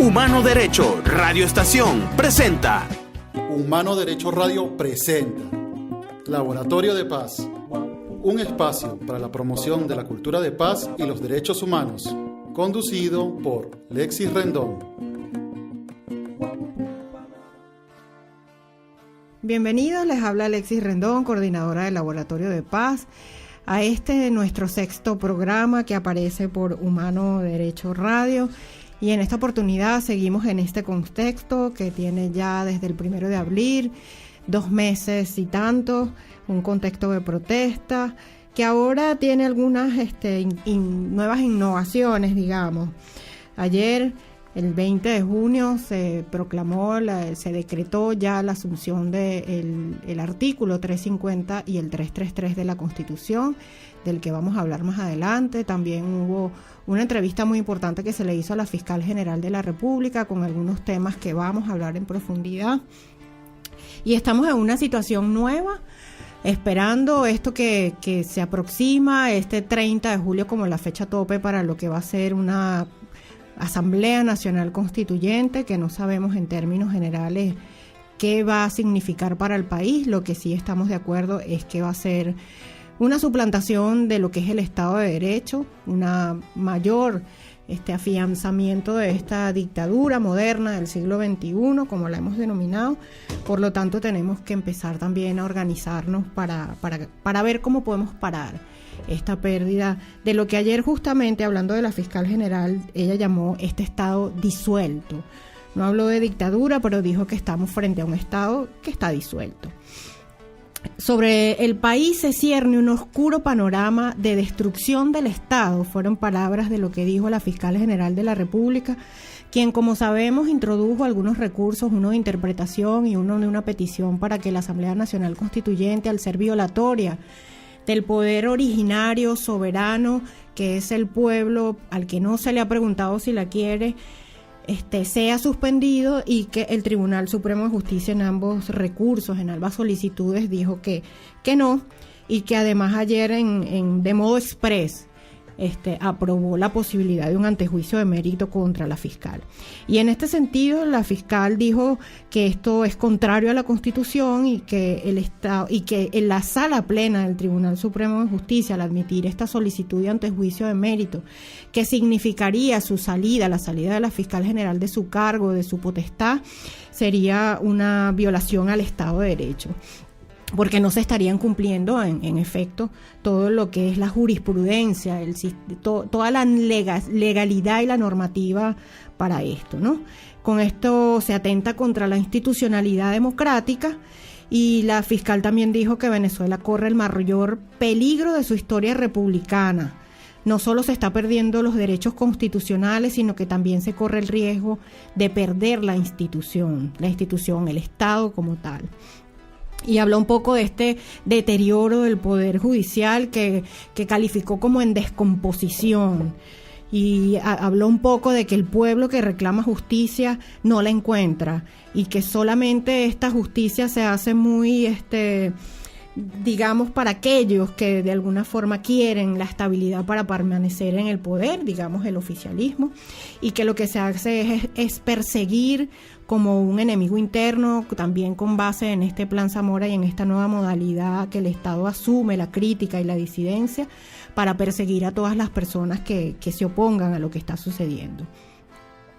Humano Derecho Radio Estación presenta. Humano Derecho Radio presenta Laboratorio de Paz, un espacio para la promoción de la cultura de paz y los derechos humanos, conducido por Lexis Rendón. Bienvenidos, les habla Alexis Rendón, coordinadora del Laboratorio de Paz, a nuestro sexto programa que aparece por Humano Derecho Radio. Y en esta oportunidad seguimos en este contexto que tiene ya desde el 1 de abril, 2 meses y tanto, un contexto de protesta, que ahora tiene algunas nuevas innovaciones, digamos. Ayer, el 20 de junio, se decretó ya la asunción del artículo 350 y el 333 de la Constitución, del que vamos a hablar más adelante. También hubo una entrevista muy importante que se le hizo a la Fiscal General de la República con algunos temas que vamos a hablar en profundidad. Y estamos en una situación nueva, esperando esto que se aproxima, este 30 de julio como la fecha tope para lo que va a ser una Asamblea Nacional Constituyente, que no sabemos en términos generales qué va a significar para el país. Lo que sí estamos de acuerdo es que va a ser una suplantación de lo que es el Estado de Derecho, una mayor afianzamiento de esta dictadura moderna del siglo XXI, como la hemos denominado. Por lo tanto, tenemos que empezar también a organizarnos para ver cómo podemos parar esta pérdida de lo que ayer, justamente hablando de la fiscal general, ella llamó este Estado disuelto. No habló de dictadura, pero dijo que estamos frente a un Estado que está disuelto. Sobre el país se cierne un oscuro panorama de destrucción del Estado, fueron palabras de lo que dijo la fiscal general de la República, quien, como sabemos, introdujo algunos recursos, uno de interpretación y uno de una petición para que la Asamblea Nacional Constituyente, al ser violatoria del poder originario, soberano, que es el pueblo, al que no se le ha preguntado si la quiere, sea suspendido, y que el Tribunal Supremo de Justicia en ambos recursos, en ambas solicitudes, dijo que no, y que además ayer de modo exprés aprobó la posibilidad de un antejuicio de mérito contra la fiscal. Y en este sentido, la fiscal dijo que esto es contrario a la Constitución y que el Estado, y que en la sala plena del Tribunal Supremo de Justicia, al admitir esta solicitud de antejuicio de mérito, que significaría la salida de la fiscal general de su cargo, de su potestad, sería una violación al Estado de Derecho, porque no se estarían cumpliendo en efecto todo lo que es la jurisprudencia, toda la legalidad y la normativa para esto, ¿no? Con esto se atenta contra la institucionalidad democrática, y la fiscal también dijo que Venezuela corre el mayor peligro de su historia republicana. No solo se está perdiendo los derechos constitucionales, sino que también se corre el riesgo de perder la institución, el Estado como tal. Y habló un poco de este deterioro del Poder Judicial que calificó como en descomposición. Y habló un poco de que el pueblo que reclama justicia no la encuentra, y que solamente esta justicia se hace muy, digamos, para aquellos que de alguna forma quieren la estabilidad para permanecer en el poder, digamos el oficialismo, y que lo que se hace es perseguir como un enemigo interno, también con base en este Plan Zamora y en esta nueva modalidad que el Estado asume, la crítica y la disidencia, para perseguir a todas las personas que se opongan a lo que está sucediendo.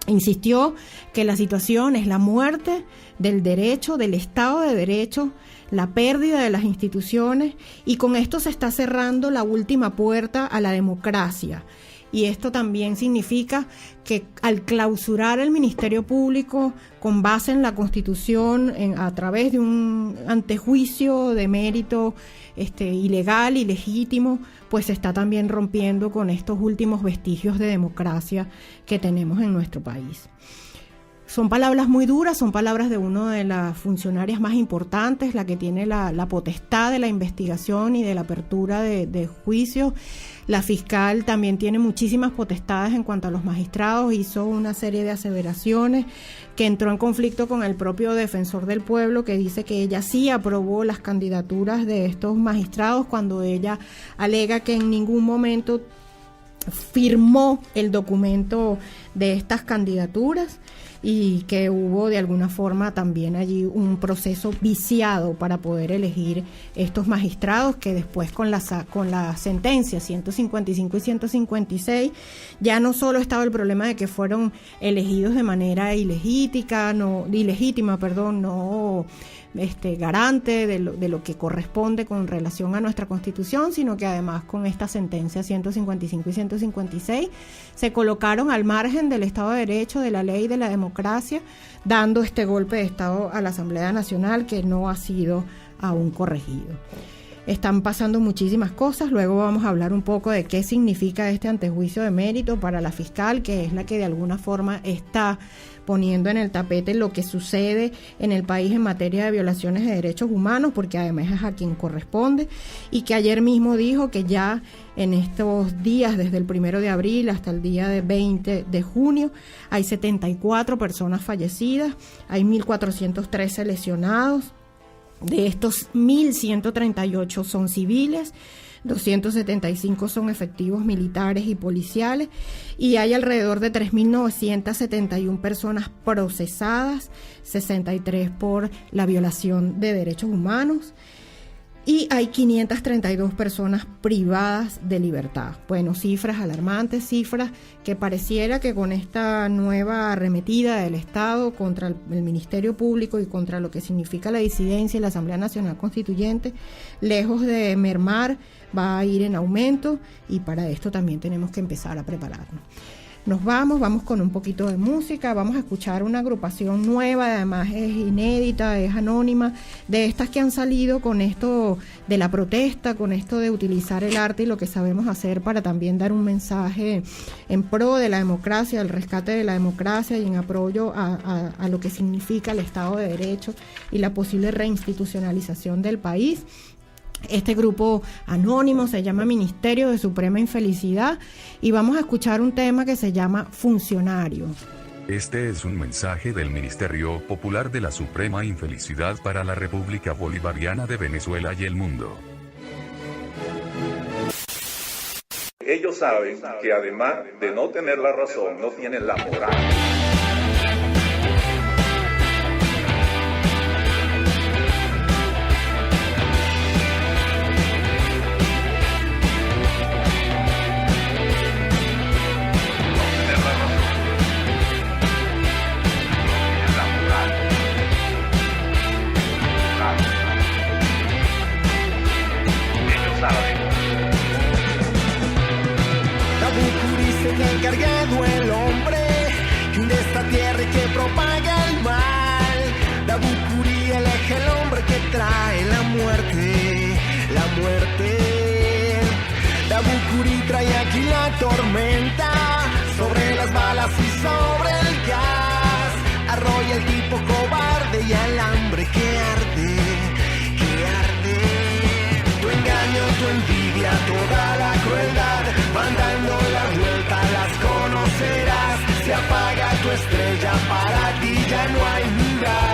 Insistió que la situación es la muerte del derecho, del Estado de Derecho, la pérdida de las instituciones, y con esto se está cerrando la última puerta a la democracia. Y esto también significa que al clausurar el Ministerio Público con base en la Constitución, a través de un antejuicio de mérito ilegal, ilegítimo, pues se está también rompiendo con estos últimos vestigios de democracia que tenemos en nuestro país. Son palabras muy duras, son palabras de una de las funcionarias más importantes, la que tiene la potestad de la investigación y de la apertura de juicios. La fiscal también tiene muchísimas potestades en cuanto a los magistrados, hizo una serie de aseveraciones que entró en conflicto con el propio defensor del pueblo, que dice que ella sí aprobó las candidaturas de estos magistrados, cuando ella alega que en ningún momento firmó el documento de estas candidaturas y que hubo de alguna forma también allí un proceso viciado para poder elegir estos magistrados que después con la sentencia 155 y 156 ya no solo estaba el problema de que fueron elegidos de manera ilegítima, no garante de lo que corresponde con relación a nuestra Constitución, sino que además con esta sentencia 155 y 156 se colocaron al margen del Estado de Derecho, de la ley y de la democracia, dando este golpe de Estado a la Asamblea Nacional que no ha sido aún corregido. Están pasando muchísimas cosas, luego vamos a hablar un poco de qué significa este antejuicio de mérito para la fiscal, que es la que de alguna forma está poniendo en el tapete lo que sucede en el país en materia de violaciones de derechos humanos, porque además es a quien corresponde, y que ayer mismo dijo que ya en estos días, desde el 1 de abril hasta el día de 20 de junio, hay 74 personas fallecidas, hay 1.413 lesionados. De estos 1.138 son civiles, 275 son efectivos militares y policiales y hay alrededor de 3.971 personas procesadas, 63 por la violación de derechos humanos y hay 532 personas privadas de libertad. Bueno, cifras alarmantes, cifras que pareciera que con esta nueva arremetida del Estado contra el Ministerio Público y contra lo que significa la disidencia y la Asamblea Nacional Constituyente, lejos de mermar, va a ir en aumento y para esto también tenemos que empezar a prepararnos. Nos vamos con un poquito de música, vamos a escuchar una agrupación nueva, además es inédita, es anónima, de estas que han salido con esto de la protesta, con esto de utilizar el arte y lo que sabemos hacer para también dar un mensaje en pro de la democracia, el rescate de la democracia y en apoyo a lo que significa el Estado de Derecho y la posible reinstitucionalización del país. Este grupo anónimo se llama Ministerio de Suprema Infelicidad y vamos a escuchar un tema que se llama Funcionario. Este es un mensaje del Ministerio Popular de la Suprema Infelicidad para la República Bolivariana de Venezuela y el mundo. Ellos saben que además de no tener la razón, no tienen la moral. Encargado el hombre de esta tierra que propaga el mal. Dabucuri elige el hombre que trae la muerte, la muerte. Dabucuri trae aquí la tormenta sobre las balas y sobre el gas. Arrolla el tipo cobarde y al hambre que arde, que arde. Tu engaño, tu envidia, toda la crueldad van dando la vuelta, las conocerás. Se apaga tu estrella, para ti ya no hay lugar.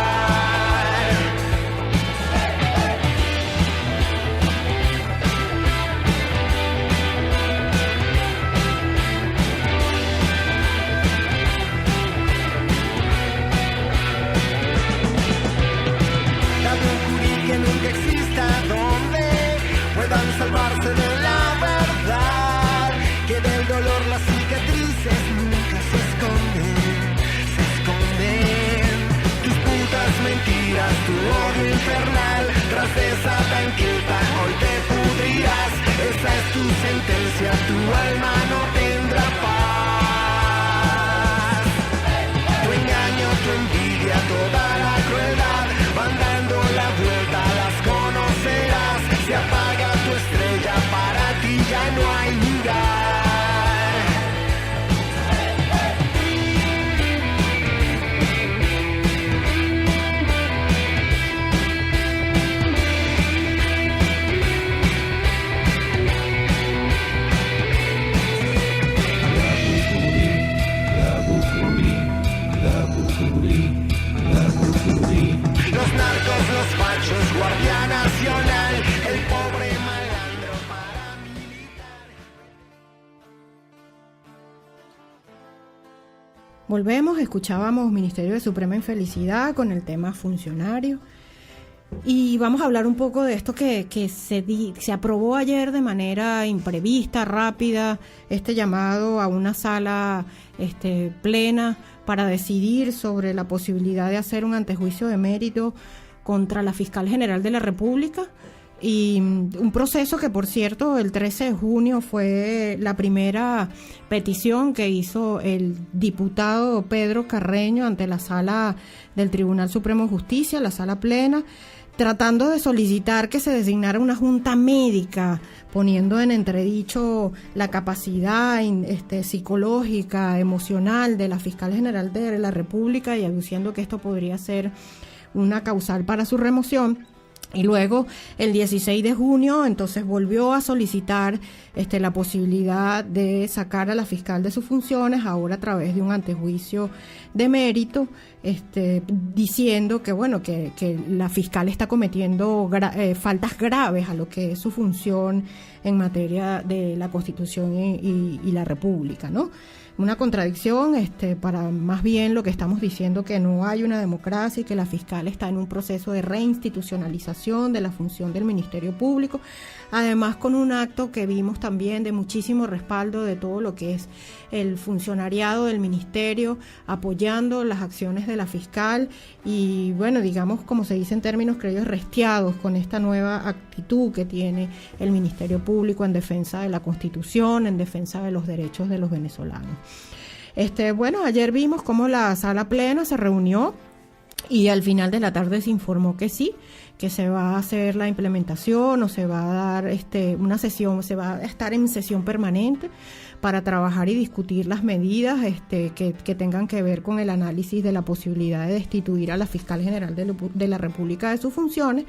Dame un curí que nunca exista donde puedan salvarse de la verdad, que del dolor las cicatrices nunca se esconden, se esconden. Tus Volvemos, escuchábamos Ministerio de Suprema Infelicidad con el tema funcionario. Y vamos a hablar un poco de esto que se aprobó ayer de manera imprevista, rápida, este llamado a una sala plena para decidir sobre la posibilidad de hacer un antejuicio de mérito contra la Fiscal General de la República. Y un proceso que, por cierto, el 13 de junio fue la primera petición que hizo el diputado Pedro Carreño ante la sala del Tribunal Supremo de Justicia, la sala plena, tratando de solicitar que se designara una junta médica, poniendo en entredicho la capacidad psicológica, emocional de la Fiscal General de la República y aduciendo que esto podría ser una causal para su remoción. Y luego, el 16 de junio, entonces volvió a solicitar la posibilidad de sacar a la fiscal de sus funciones, ahora a través de un antejuicio de mérito, diciendo que la fiscal está cometiendo faltas graves a lo que es su función en materia de la Constitución y la República, ¿no? Una contradicción, para más bien lo que estamos diciendo, que no hay una democracia y que la fiscal está en un proceso de reinstitucionalización de la función del Ministerio Público, además con un acto que vimos también de muchísimo respaldo de todo lo que es el funcionariado del Ministerio, apoyando las acciones de la fiscal y, bueno, digamos, como se dice en términos criollos, restiados con esta nueva actitud que tiene el Ministerio Público en defensa de la Constitución, en defensa de los derechos de los venezolanos. Ayer vimos cómo la sala plena se reunió y al final de la tarde se informó que sí, que se va a hacer la implementación o se va a dar una sesión, se va a estar en sesión permanente para trabajar y discutir las medidas que tengan que ver con el análisis de la posibilidad de destituir a la Fiscal General de la República de sus funciones.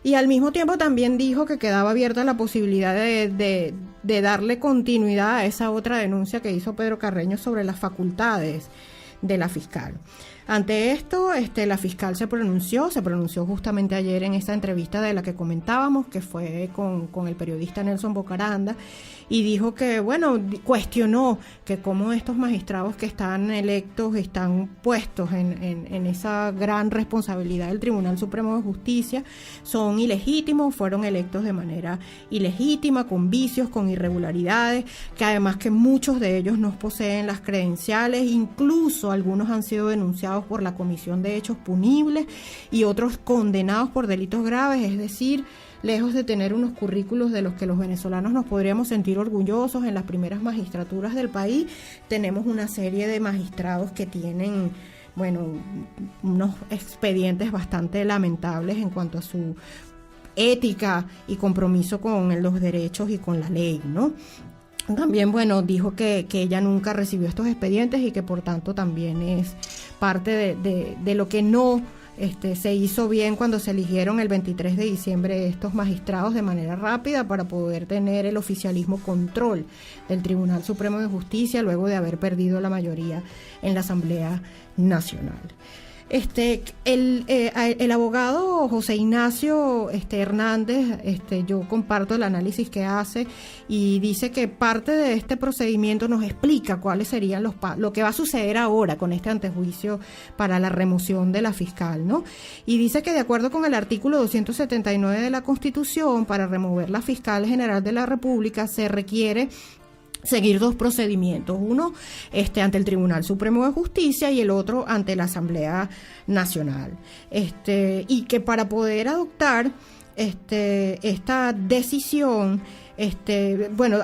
Y al mismo tiempo también dijo que quedaba abierta la posibilidad de darle continuidad a esa otra denuncia que hizo Pedro Carreño sobre las facultades de la fiscal. Ante esto, la fiscal se pronunció justamente ayer en esta entrevista de la que comentábamos, que fue con el periodista Nelson Bocaranda, y dijo que, cuestionó que cómo estos magistrados que están electos están puestos en esa gran responsabilidad del Tribunal Supremo de Justicia, son ilegítimos, fueron electos de manera ilegítima, con vicios, con irregularidades, que además que muchos de ellos no poseen las credenciales, incluso algunos han sido denunciados por la comisión de hechos punibles y otros condenados por delitos graves, es decir, lejos de tener unos currículos de los que los venezolanos nos podríamos sentir orgullosos en las primeras magistraturas del país, tenemos una serie de magistrados que tienen, unos expedientes bastante lamentables en cuanto a su ética y compromiso con los derechos y con la ley, ¿no? También, dijo que ella nunca recibió estos expedientes y que por tanto también es parte de lo que no se hizo bien cuando se eligieron el 23 de diciembre estos magistrados de manera rápida para poder tener el oficialismo control del Tribunal Supremo de Justicia luego de haber perdido la mayoría en la Asamblea Nacional. El abogado José Ignacio Hernández, yo comparto el análisis que hace y dice que parte de este procedimiento nos explica cuáles serían lo que va a suceder ahora con este antejuicio para la remoción de la fiscal, ¿no? Y dice que de acuerdo con el artículo 279 de la Constitución, para remover la fiscal general de la República se requiere seguir dos procedimientos, uno ante el Tribunal Supremo de Justicia y el otro ante la Asamblea Nacional, y que para poder adoptar esta decisión,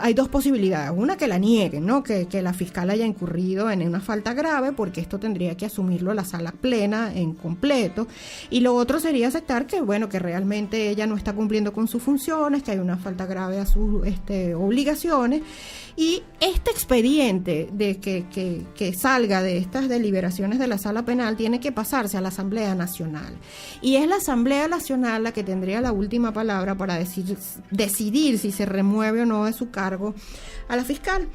hay dos posibilidades. Una, que la nieguen, ¿no? Que la fiscal haya incurrido en una falta grave, porque esto tendría que asumirlo la sala plena en completo. Y lo otro sería aceptar que realmente ella no está cumpliendo con sus funciones, que hay una falta grave a sus obligaciones. Y este expediente de que salga de estas deliberaciones de la sala penal tiene que pasarse a la Asamblea Nacional. Y es la Asamblea Nacional la que tendría la última palabra para decidir si se remueve o no de su cargo a la fiscal.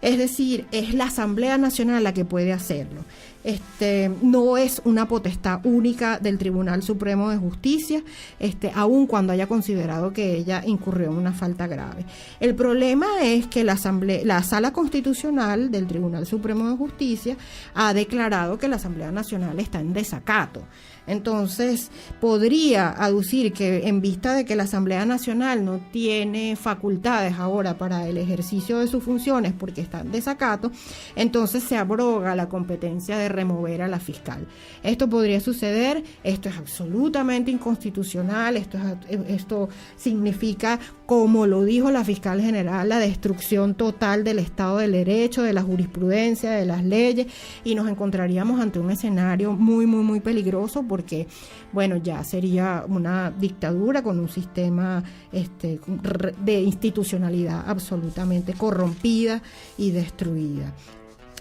Es decir, es la Asamblea Nacional la que puede hacerlo. no es una potestad única del Tribunal Supremo de Justicia, aun cuando haya considerado que ella incurrió en una falta grave. El problema es que la Sala Constitucional del Tribunal Supremo de Justicia ha declarado que la Asamblea Nacional está en desacato. Entonces, podría aducir que en vista de que la Asamblea Nacional no tiene facultades ahora para el ejercicio de sus funciones porque está en desacato, entonces se abroga la competencia de remover a la fiscal. Esto podría suceder, esto es absolutamente inconstitucional, esto significa, como lo dijo la fiscal general, la destrucción total del Estado del Derecho, de la jurisprudencia, de las leyes, y nos encontraríamos ante un escenario muy, muy, muy peligroso, porque, bueno, ya sería una dictadura con un sistema de institucionalidad absolutamente corrompida y destruida.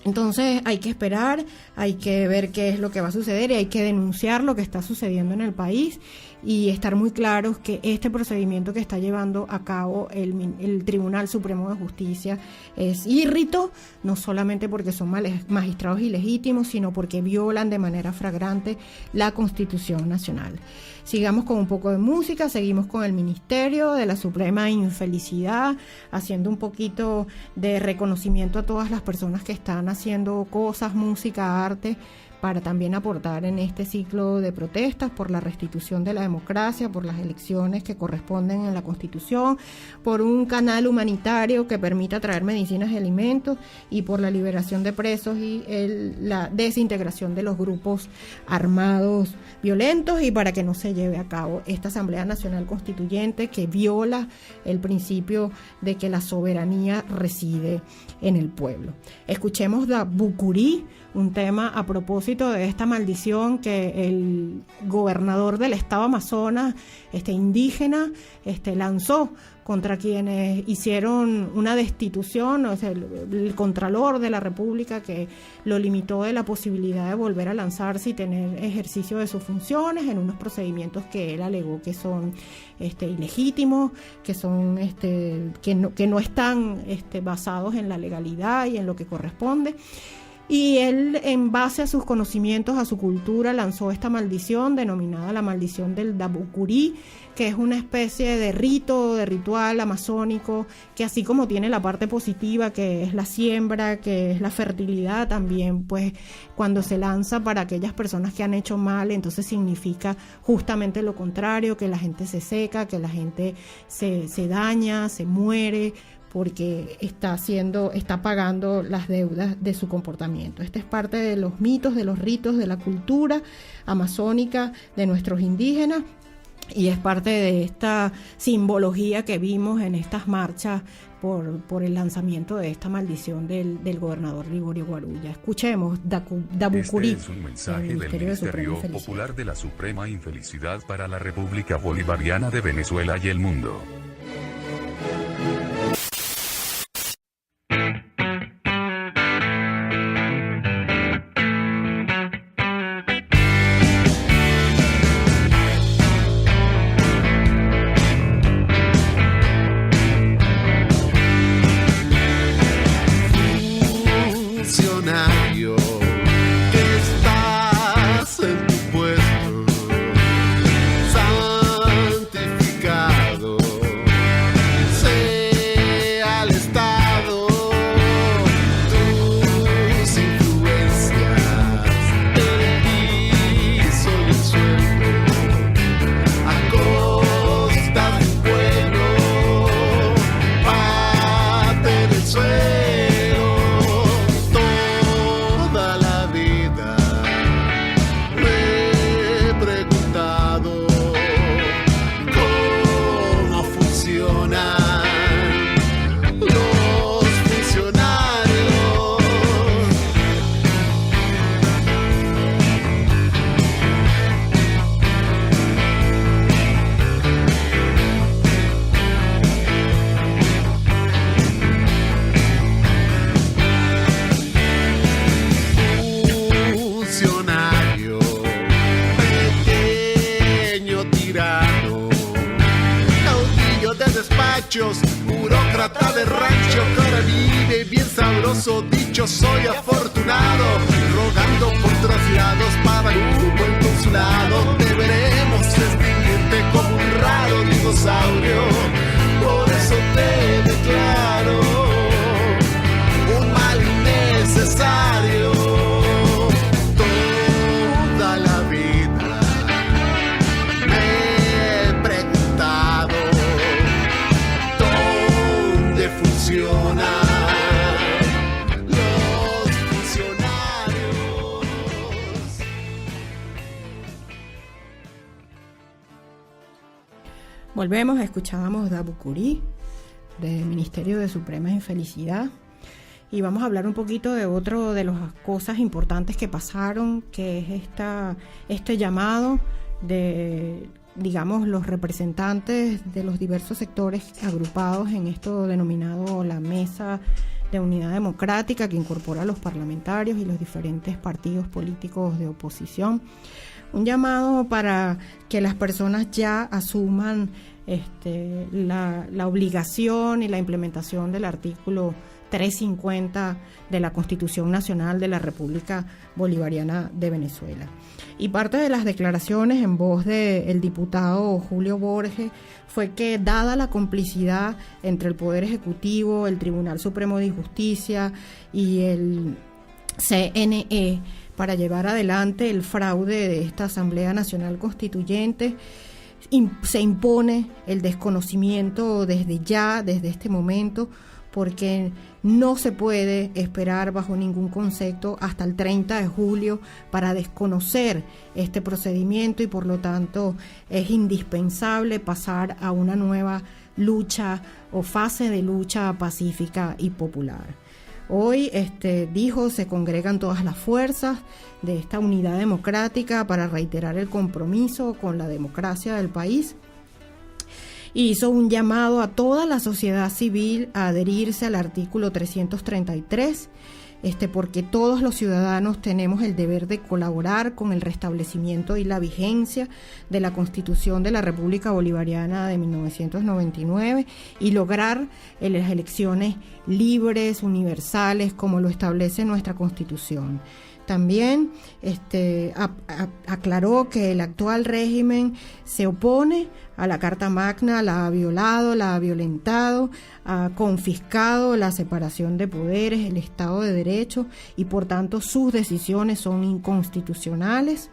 Entonces hay que esperar, hay que ver qué es lo que va a suceder y hay que denunciar lo que está sucediendo en el país y estar muy claros que este procedimiento que está llevando a cabo el Tribunal Supremo de Justicia es írrito, no solamente porque son magistrados ilegítimos, sino porque violan de manera flagrante la Constitución Nacional. Sigamos con un poco de música, seguimos con el Ministerio de la Suprema Infelicidad, haciendo un poquito de reconocimiento a todas las personas que están haciendo cosas, música, arte, para también aportar en este ciclo de protestas por la restitución de la democracia, por las elecciones que corresponden en la Constitución, por un canal humanitario que permita traer medicinas y alimentos y por la liberación de presos y la desintegración de los grupos armados violentos y para que no se lleve a cabo esta Asamblea Nacional Constituyente que viola el principio de que la soberanía reside en el pueblo. Escuchemos Da Bucurí, un tema a propósito de esta maldición que el gobernador del estado Amazonas, indígena, lanzó contra quienes hicieron una destitución, o sea, el Contralor de la República que lo limitó de la posibilidad de volver a lanzarse y tener ejercicio de sus funciones en unos procedimientos que él alegó que son ilegítimos, que son que no están basados en la legalidad y en lo que corresponde. Y él, en base a sus conocimientos, a su cultura, lanzó esta maldición denominada la maldición del Da Bucurí, que es una especie de rito, de ritual amazónico, que así como tiene la parte positiva, que es la siembra, que es la fertilidad, también pues cuando se lanza para aquellas personas que han hecho mal, entonces significa justamente lo contrario, que la gente se seca, que la gente se daña, se muere, porque está pagando las deudas de su comportamiento. Esta es parte de los mitos, de los ritos, de la cultura amazónica de nuestros indígenas y es parte de esta simbología que vimos en estas marchas por el lanzamiento de esta maldición del gobernador Liborio Guarulla. Escuchemos Da Bucurí. Este es un mensaje del Ministerio Popular de la Suprema Infelicidad para la República Bolivariana de Venezuela y el mundo. Burócrata de rancho que ahora vive bien sabroso, dicho soy afortunado, rogando por Volvemos, escuchábamos Dabucurí, del Ministerio de Suprema Infelicidad, y vamos a hablar un poquito de otro de las cosas importantes que pasaron, que es este llamado de, digamos, los representantes de los diversos sectores agrupados en esto denominado la Mesa de Unidad Democrática, que incorpora a los parlamentarios y los diferentes partidos políticos de oposición. Un llamado para que las personas ya asuman la obligación y la implementación del artículo 350 de la Constitución Nacional de la República Bolivariana de Venezuela. Y parte de las declaraciones en voz del diputado Julio Borges fue que, dada la complicidad entre el Poder Ejecutivo, el Tribunal Supremo de Justicia y el CNE para llevar adelante el fraude de esta Asamblea Nacional Constituyente, se impone el desconocimiento desde este momento, porque no se puede esperar bajo ningún concepto hasta el 30 de julio para desconocer este procedimiento, y por lo tanto es indispensable pasar a una nueva lucha o fase de lucha pacífica y popular. Hoy, se congregan todas las fuerzas de esta unidad democrática para reiterar el compromiso con la democracia del país, y hizo un llamado a toda la sociedad civil a adherirse al artículo 333, porque todos los ciudadanos tenemos el deber de colaborar con el restablecimiento y la vigencia de la Constitución de la República Bolivariana de 1999 y lograr las elecciones libres, universales, como lo establece nuestra Constitución. También aclaró que el actual régimen se opone a la Carta Magna, la ha violado, la ha violentado, ha confiscado la separación de poderes, el Estado de Derecho, y por tanto sus decisiones son inconstitucionales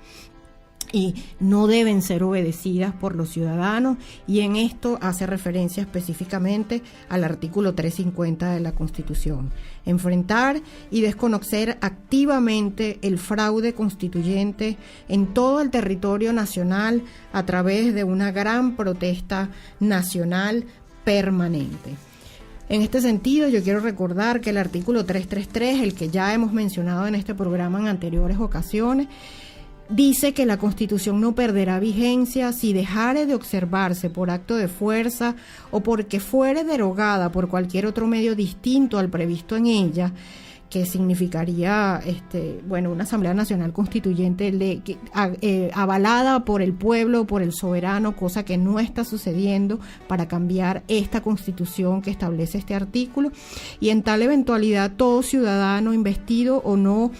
y no deben ser obedecidas por los ciudadanos, y en esto hace referencia específicamente al artículo 350 de la Constitución. Enfrentar y desconocer activamente el fraude constituyente en todo el territorio nacional a través de una gran protesta nacional permanente. En este sentido, yo quiero recordar que el artículo 333, el que ya hemos mencionado en este programa en anteriores ocasiones, dice que la Constitución no perderá vigencia si dejare de observarse por acto de fuerza o porque fuere derogada por cualquier otro medio distinto al previsto en ella, que significaría una Asamblea Nacional Constituyente avalada por el pueblo, por el soberano, cosa que no está sucediendo para cambiar esta Constitución que establece este artículo. Y en tal eventualidad, todo ciudadano investido o no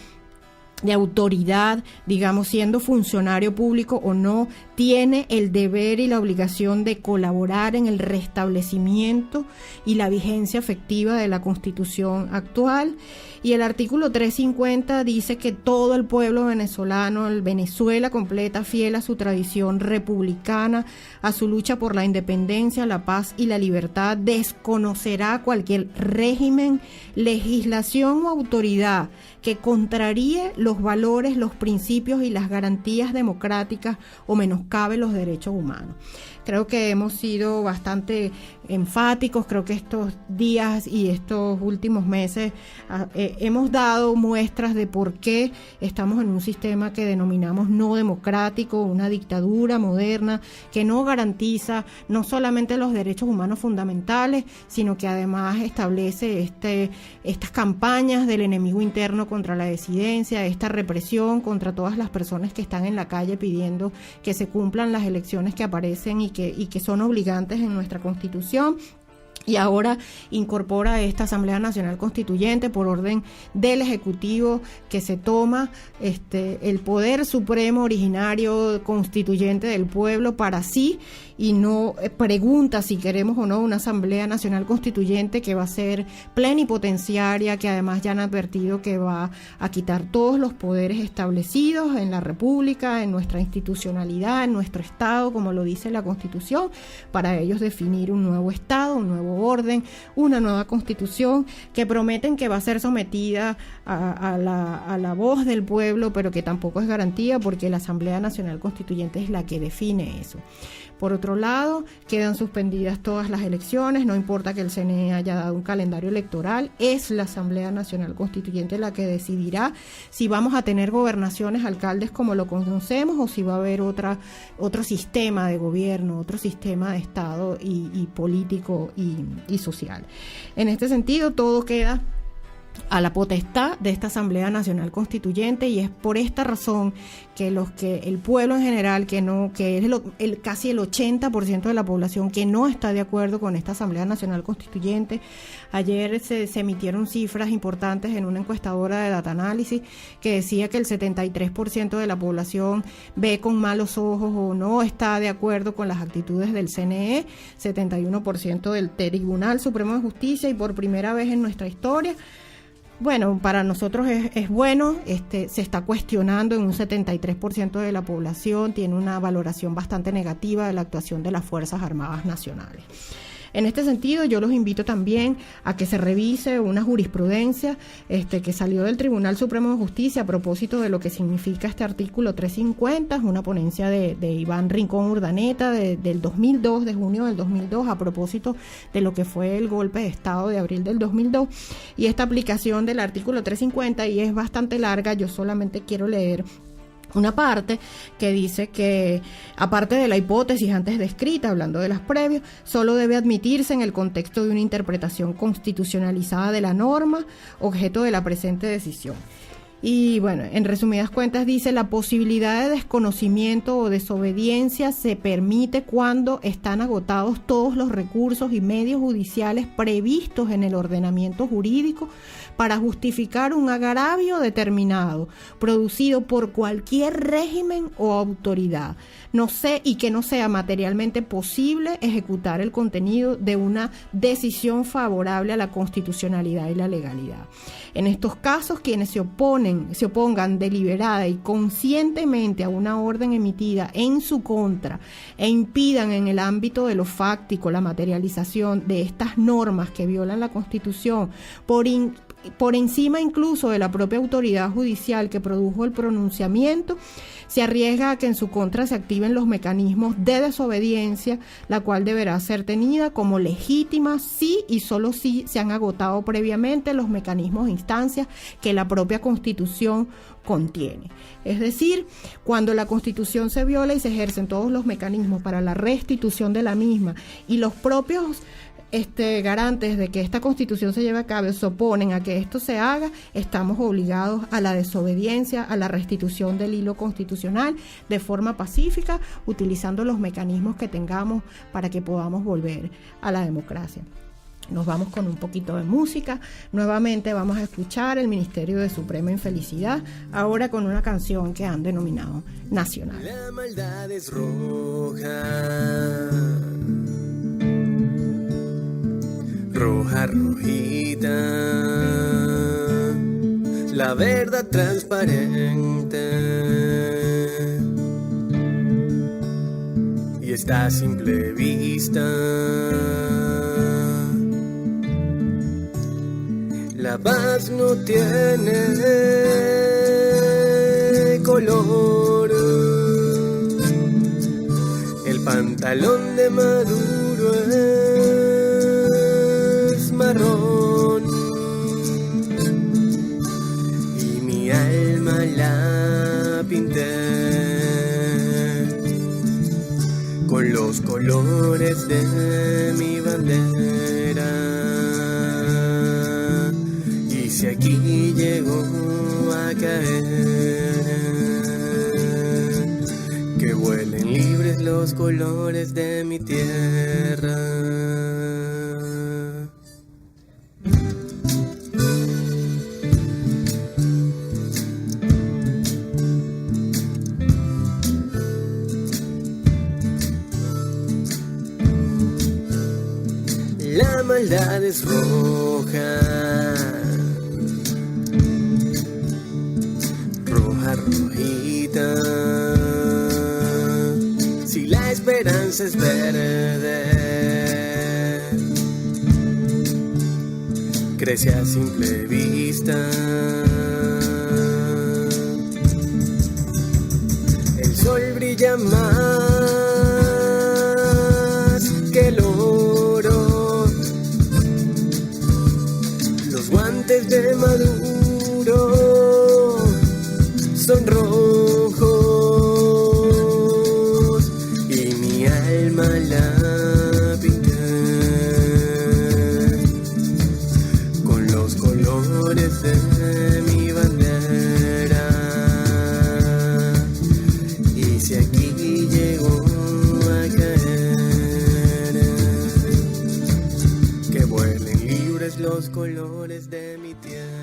de autoridad, digamos, siendo funcionario público o no, tiene el deber y la obligación de colaborar en el restablecimiento y la vigencia efectiva de la Constitución actual. Y el artículo 350 dice que todo el pueblo venezolano, el Venezuela completa, fiel a su tradición republicana, a su lucha por la independencia, la paz y la libertad, desconocerá cualquier régimen, legislación o autoridad que contraríe los valores, los principios y las garantías democráticas o menoscabe los derechos humanos. Creo que hemos sido bastante enfáticos, creo que estos días y estos últimos meses hemos dado muestras de por qué estamos en un sistema que denominamos no democrático, una dictadura moderna que no garantiza no solamente los derechos humanos fundamentales, sino que además establece estas campañas del enemigo interno contra la disidencia, esta represión contra todas las personas que están en la calle pidiendo que se cumplan las elecciones que aparecen y que son obligantes en nuestra Constitución. Y ahora incorpora esta Asamblea Nacional Constituyente por orden del Ejecutivo, que se toma el poder supremo originario constituyente del pueblo para sí, y no pregunta si queremos o no una Asamblea Nacional Constituyente que va a ser plenipotenciaria, que además ya han advertido que va a quitar todos los poderes establecidos en la República, en nuestra institucionalidad, en nuestro Estado, como lo dice la Constitución, para ellos definir un nuevo Estado, un nuevo orden, una nueva Constitución que prometen que va a ser sometida a la voz del pueblo, pero que tampoco es garantía, porque la Asamblea Nacional Constituyente es la que define eso. Por otro otro lado, quedan suspendidas todas las elecciones, no importa que el CNE haya dado un calendario electoral, es la Asamblea Nacional Constituyente la que decidirá si vamos a tener gobernaciones, alcaldes como lo conocemos, o si va a haber otro sistema de gobierno, otro sistema de Estado y político y social. En este sentido, todo queda a la potestad de esta Asamblea Nacional Constituyente, y es por esta razón que el pueblo en general, que es casi el 80% de la población que no está de acuerdo con esta Asamblea Nacional Constituyente. Ayer se emitieron cifras importantes en una encuestadora de Data Analysis que decía que el 73% de la población ve con malos ojos o no está de acuerdo con las actitudes del CNE, 71% del Tribunal Supremo de Justicia, y por primera vez en nuestra historia, bueno, para nosotros es bueno, se está cuestionando en un 73% de la población, tiene una valoración bastante negativa de la actuación de las Fuerzas Armadas Nacionales. En este sentido, yo los invito también a que se revise una jurisprudencia que salió del Tribunal Supremo de Justicia a propósito de lo que significa este artículo 350, es una ponencia de Iván Rincón Urdaneta del 2002, de junio del 2002, a propósito de lo que fue el golpe de Estado de abril del 2002, y esta aplicación del artículo 350, y es bastante larga, yo solamente quiero leer una parte que dice que, aparte de la hipótesis antes descrita, hablando de las previas, solo debe admitirse en el contexto de una interpretación constitucionalizada de la norma, objeto de la presente decisión. Y bueno, en resumidas cuentas dice: la posibilidad de desconocimiento o desobediencia se permite cuando están agotados todos los recursos y medios judiciales previstos en el ordenamiento jurídico para justificar un agravio determinado, producido por cualquier régimen o autoridad, y que no sea materialmente posible ejecutar el contenido de una decisión favorable a la constitucionalidad y la legalidad. En estos casos, quienes se opongan deliberada y conscientemente a una orden emitida en su contra e impidan en el ámbito de lo fáctico la materialización de estas normas que violan la Constitución por encima incluso de la propia autoridad judicial que produjo el pronunciamiento, se arriesga a que en su contra se activen los mecanismos de desobediencia, la cual deberá ser tenida como legítima si y solo si se han agotado previamente los mecanismos e instancias que la propia Constitución contiene. Es decir, cuando la Constitución se viola y se ejercen todos los mecanismos para la restitución de la misma, y los propios garantes de que esta Constitución se lleve a cabo se oponen a que esto se haga, estamos obligados a la desobediencia, a la restitución del hilo constitucional de forma pacífica, utilizando los mecanismos que tengamos para que podamos volver a la democracia. Nos vamos con un poquito de música. Nuevamente vamos a escuchar el Ministerio de Suprema Infelicidad, ahora con una canción que han denominado Nacional. La maldad es roja, roja, rojita, la verdad transparente, y está a simple vista. La paz no tiene color, el pantalón de Maduro es marrón, y mi alma la pinté con los colores de mi bandera. Y si aquí llegó a caer, que vuelen libres los colores de mi tierra. La maldad es roja, roja, rojita. Si la esperanza es verde, crece a simple vista. El sol brilla más son rojos y mi alma la pinté con los colores de mi bandera. Y si aquí llegó a caer, que vuelen libres los colores de mi tierra.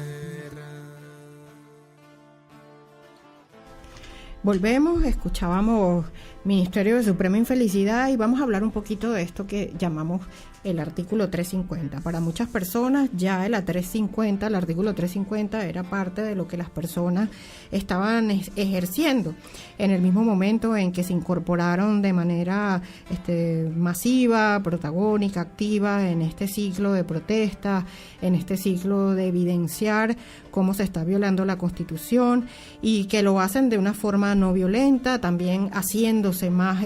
Volvemos, escuchábamos Ministerio de Suprema Infelicidad y vamos a hablar un poquito de esto que llamamos el artículo 350. Para muchas personas ya el artículo 350 era parte de lo que las personas estaban ejerciendo en el mismo momento en que se incorporaron de manera masiva, protagónica, activa en este ciclo de protesta, en este ciclo de evidenciar cómo se está violando la Constitución y que lo hacen de una forma no violenta, también haciéndose más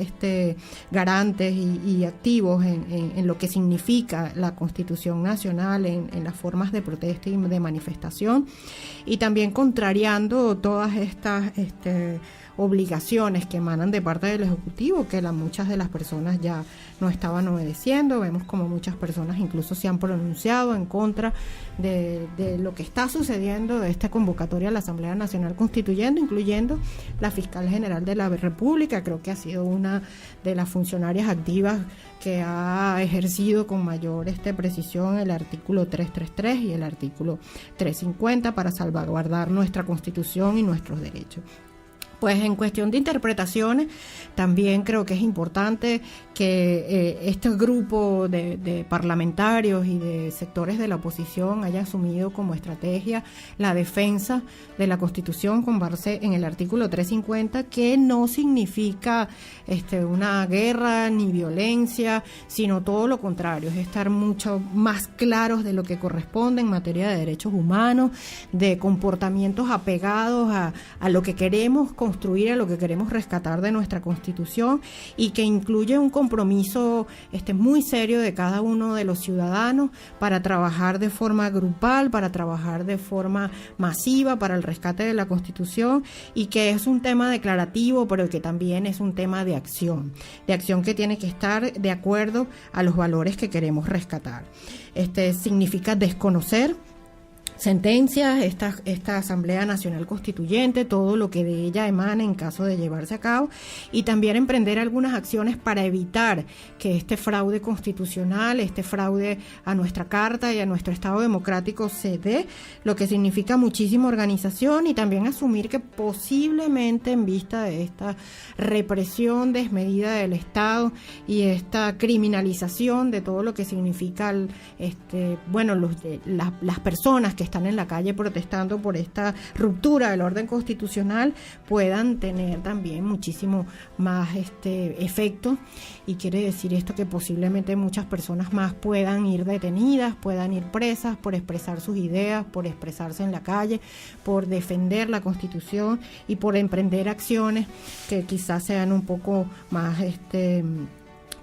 garantes y activos en lo que significa la Constitución Nacional, en las formas de protesta y de manifestación, y también contrariando todas estas obligaciones que emanan de parte del Ejecutivo, que muchas de las personas ya no estaban obedeciendo. Vemos como muchas personas incluso se han pronunciado en contra de lo que está sucediendo de esta convocatoria a la Asamblea Nacional Constituyente, incluyendo la Fiscal General de la República. Creo que ha sido una de las funcionarias activas que ha ejercido con mayor precisión el artículo 333 y el artículo 350 para salvaguardar nuestra Constitución y nuestros derechos. Pues en cuestión de interpretaciones, también creo que es importante que este grupo de parlamentarios y de sectores de la oposición haya asumido como estrategia la defensa de la Constitución con base en el artículo 350, que no significa una guerra ni violencia, sino todo lo contrario, es estar mucho más claros de lo que corresponde en materia de derechos humanos, de comportamientos apegados a lo que queremos construir, a lo que queremos rescatar de nuestra Constitución, y que incluye un compromiso muy serio de cada uno de los ciudadanos para trabajar de forma grupal, para trabajar de forma masiva para el rescate de la Constitución, y que es un tema declarativo, pero que también es un tema de acción que tiene que estar de acuerdo a los valores que queremos rescatar. Significa desconocer sentencias, esta Asamblea Nacional Constituyente, todo lo que de ella emane en caso de llevarse a cabo, y también emprender algunas acciones para evitar que este fraude constitucional, este fraude a nuestra Carta y a nuestro Estado democrático se dé, lo que significa muchísima organización, y también asumir que posiblemente en vista de esta represión desmedida del Estado y esta criminalización de todo lo que significa las personas que están en la calle protestando por esta ruptura del orden constitucional, puedan tener también muchísimo más efecto, y quiere decir esto que posiblemente muchas personas más puedan ir detenidas, puedan ir presas por expresar sus ideas, por expresarse en la calle, por defender la Constitución y por emprender acciones que quizás sean un poco más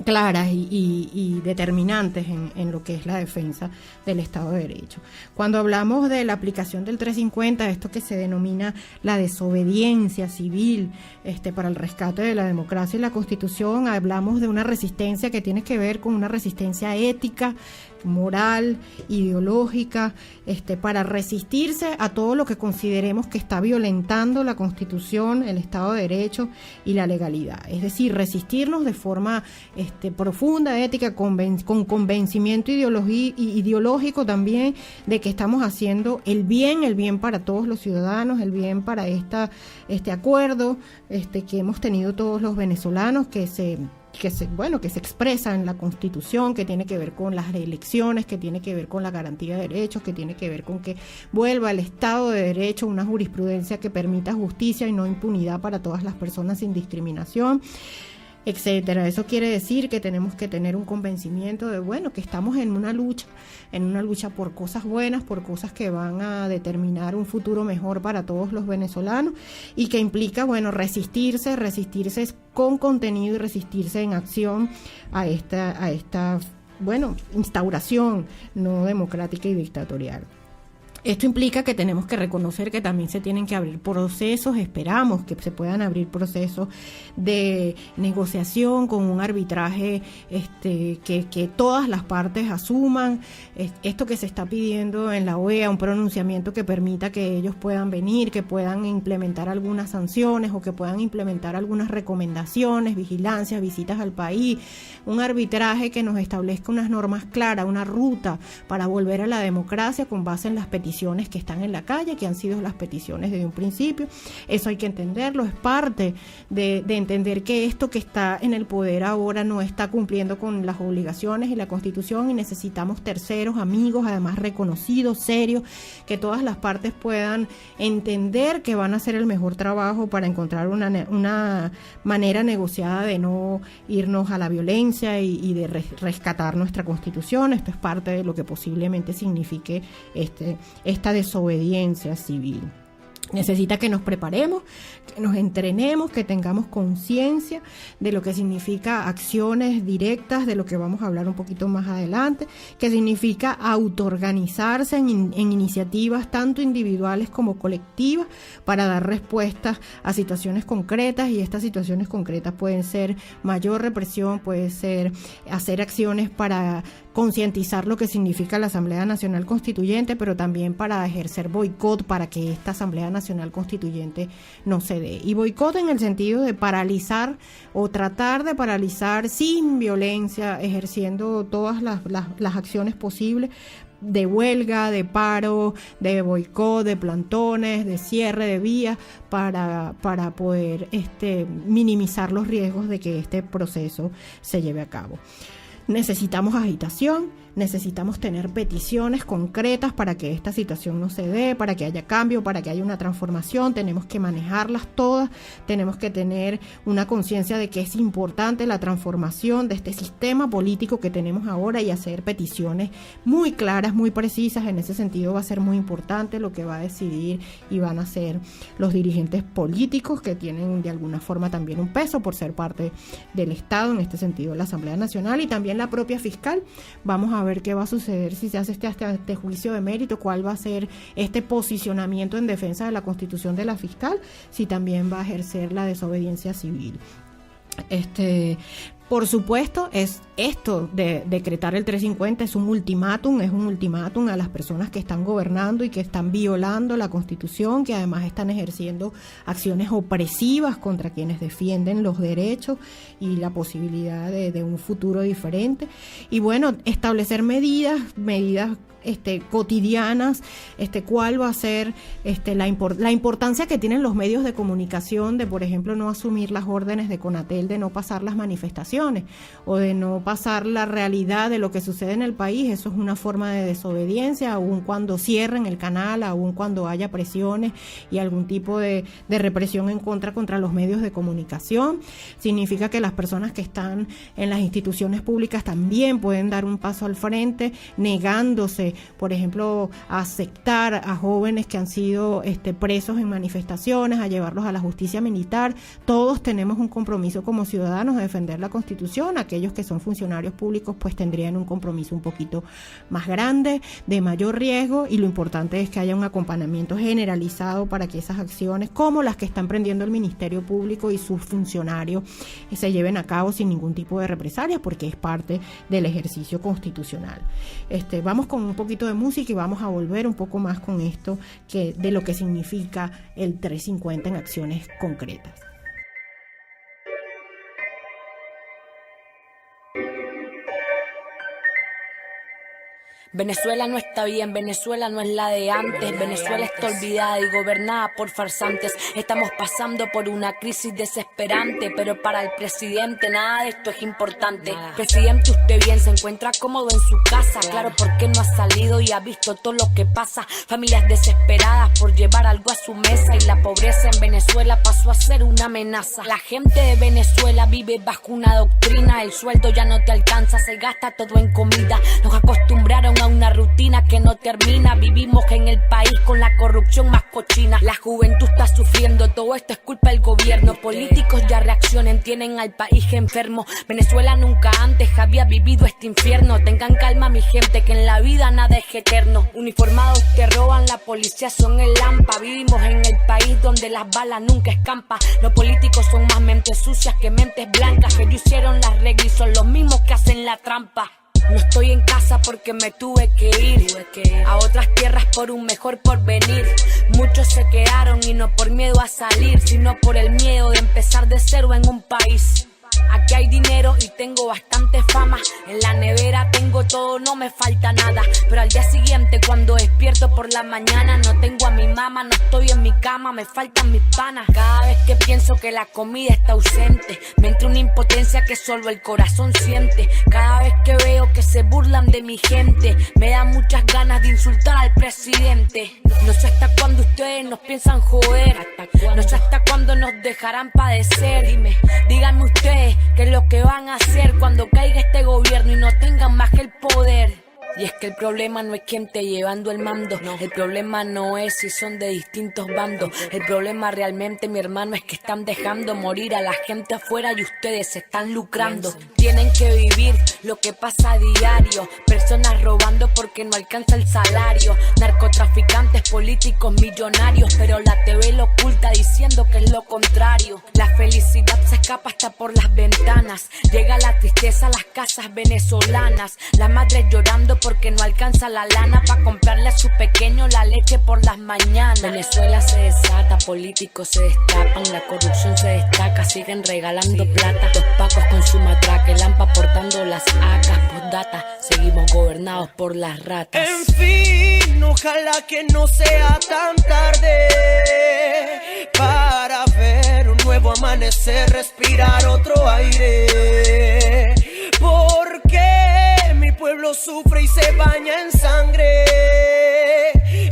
claras y determinantes en lo que es la defensa del Estado de Derecho. Cuando hablamos de la aplicación del 350, esto que se denomina la desobediencia civil para el rescate de la democracia y la Constitución, hablamos de una resistencia que tiene que ver con una resistencia ética, moral, ideológica, para resistirse a todo lo que consideremos que está violentando la Constitución, el Estado de Derecho y la legalidad. Es decir, resistirnos de forma profunda, ética, con convencimiento ideológico también de que estamos haciendo el bien para todos los ciudadanos, el bien para este acuerdo que hemos tenido todos los venezolanos, que se expresa en la Constitución, que tiene que ver con las elecciones, que tiene que ver con la garantía de derechos, que tiene que ver con que vuelva el Estado de Derecho, una jurisprudencia que permita justicia y no impunidad para todas las personas sin discriminación, etcétera. Eso quiere decir que tenemos que tener un convencimiento de que estamos en una lucha por cosas buenas, por cosas que van a determinar un futuro mejor para todos los venezolanos, y que implica resistirse con contenido y resistirse en acción a esta instauración no democrática y dictatorial. Esto implica que tenemos que reconocer que también se tienen que abrir procesos, esperamos que se puedan abrir procesos de negociación con un arbitraje que todas las partes asuman. Esto que se está pidiendo en la OEA, un pronunciamiento que permita que ellos puedan venir, que puedan implementar algunas sanciones o que puedan implementar algunas recomendaciones, vigilancias, visitas al país, un arbitraje que nos establezca unas normas claras, una ruta para volver a la democracia con base en las peticiones que están en la calle, que han sido las peticiones desde un principio. Eso hay que entenderlo, es parte de entender que esto que está en el poder ahora no está cumpliendo con las obligaciones y la Constitución, y necesitamos terceros, amigos, además reconocidos, serios, que todas las partes puedan entender que van a hacer el mejor trabajo para encontrar una manera negociada de no irnos a la violencia y de rescatar nuestra Constitución. Esto es parte de lo que posiblemente signifique esta desobediencia civil. Necesita que nos preparemos, que nos entrenemos, que tengamos conciencia de lo que significa acciones directas, de lo que vamos a hablar un poquito más adelante, que significa autoorganizarse en iniciativas tanto individuales como colectivas para dar respuestas a situaciones concretas, y estas situaciones concretas pueden ser mayor represión, puede ser hacer acciones para concientizar lo que significa la Asamblea Nacional Constituyente, pero también para ejercer boicot para que esta Asamblea Nacional Constituyente no se dé. Y boicot en el sentido de paralizar o tratar de paralizar sin violencia, ejerciendo todas las acciones posibles de huelga, de paro, de boicot, de plantones, de cierre de vías para poder minimizar los riesgos de que este proceso se lleve a cabo. Necesitamos agitación, necesitamos tener peticiones concretas para que esta situación no se dé, para que haya cambio, para que haya una transformación. Tenemos que manejarlas todas, tenemos que tener una conciencia de que es importante la transformación de este sistema político que tenemos ahora y hacer peticiones muy claras, muy precisas. En ese sentido va a ser muy importante lo que va a decidir y van a hacer los dirigentes políticos, que tienen de alguna forma también un peso por ser parte del Estado, en este sentido la Asamblea Nacional, y también la propia fiscal. Vamos a ver qué va a suceder si se hace este juicio de mérito, cuál va a ser este posicionamiento en defensa de la Constitución de la fiscal, si también va a ejercer la desobediencia civil. Por supuesto, es esto de decretar el 350 es un ultimátum a las personas que están gobernando y que están violando la Constitución, que además están ejerciendo acciones opresivas contra quienes defienden los derechos y la posibilidad de un futuro diferente. Y bueno, establecer medidas cotidianas, cuál va a ser la importancia que tienen los medios de comunicación de, por ejemplo, no asumir las órdenes de Conatel, de no pasar las manifestaciones o de no pasar la realidad de lo que sucede en el país. Eso es una forma de desobediencia, aun cuando cierren el canal, aun cuando haya presiones y algún tipo de represión contra los medios de comunicación. Significa que las personas que están en las instituciones públicas también pueden dar un paso al frente, negándose, por ejemplo, a aceptar a jóvenes que han sido presos en manifestaciones, a llevarlos a la justicia militar. Todos tenemos un compromiso como ciudadanos de defender la Constitución. Aquellos que son funcionarios públicos pues tendrían un compromiso un poquito más grande, de mayor riesgo, y lo importante es que haya un acompañamiento generalizado para que esas acciones, como las que está emprendiendo el Ministerio Público y sus funcionarios, se lleven a cabo sin ningún tipo de represalias, porque es parte del ejercicio constitucional. Vamos con un poquito de música y vamos a volver un poco más con esto de lo que significa el 350 en acciones concretas. Venezuela no está bien, Venezuela no es la de antes. Venezuela está olvidada y gobernada por farsantes. Estamos pasando por una crisis desesperante, pero para el presidente nada de esto es importante. Presidente, usted bien se encuentra cómodo en su casa. Claro, porque no ha salido y ha visto todo lo que pasa. Familias desesperadas por llevar algo a su mesa, y la pobreza en Venezuela pasó a ser una amenaza. La gente de Venezuela vive bajo una doctrina: el sueldo ya no te alcanza, se gasta todo en comida. Nos acostumbraron a una rutina que no termina. Vivimos en el país con la corrupción más cochina. La juventud está sufriendo, todo esto es culpa del gobierno. Políticos ya reaccionen, tienen al país enfermo. Venezuela nunca antes había vivido este infierno. Tengan calma mi gente, que en la vida nada es eterno. Uniformados te roban, la policía son el lampa. Vivimos en el país donde las balas nunca escampan. Los políticos son más mentes sucias que mentes blancas, que ellos hicieron las reglas y son los mismos que hacen la trampa. No estoy en casa porque me tuve que ir a otras tierras por un mejor porvenir. Muchos se quedaron y no por miedo a salir, sino por el miedo de empezar de cero en un país. Aquí hay dinero y tengo bastante fama. En la nevera tengo todo, no me falta nada. Pero al día siguiente cuando despierto por la mañana, no tengo a mi mamá, no estoy en mi cama, me faltan mis panas. Cada vez que pienso que la comida está ausente, me entra una impotencia que solo el corazón siente. Cada vez que veo que se burlan de mi gente, me da muchas ganas de insultar al presidente. No sé hasta cuándo ustedes nos piensan joder, no sé hasta cuándo nos dejarán padecer. Díganme ustedes qué es lo que van a hacer cuando caiga este gobierno y no tengan más que el poder. Y es que el problema no es quién esté llevando el mando, el problema no es si son de distintos bandos. El problema realmente, mi hermano, es que están dejando morir a la gente afuera y ustedes se están lucrando. Tienen que vivir lo que pasa a diario, personas robando porque no alcanza el salario, narcotraficantes, políticos, millonarios, pero la TV lo oculta diciendo que es lo contrario. La felicidad se escapa hasta por las ventanas, llega la tristeza a las casas venezolanas, las madres llorando porque no alcanza la lana para comprarle a su pequeño la leche por las mañanas. Venezuela se desata, políticos se destapan, la corrupción se destaca, siguen regalando plata. Los pacos con su matraca, el AMPA portando las ACAs. Postdata, seguimos gobernados por las ratas. En fin, ojalá que no sea tan tarde para ver un nuevo amanecer, respirar otro aire. Porque mi pueblo sufre y se baña en sangre,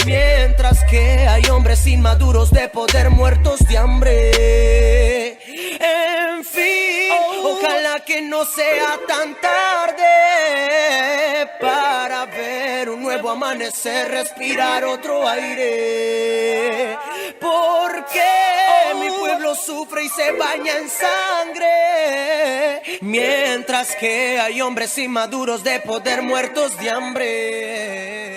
mientras que hay hombres inmaduros de poder muertos de hambre. En fin, ojalá que no sea tan tarde para ver un nuevo amanecer, respirar otro aire. Porque mi pueblo sufre y se baña en sangre, mientras que hay hombres inmaduros de poder muertos de hambre.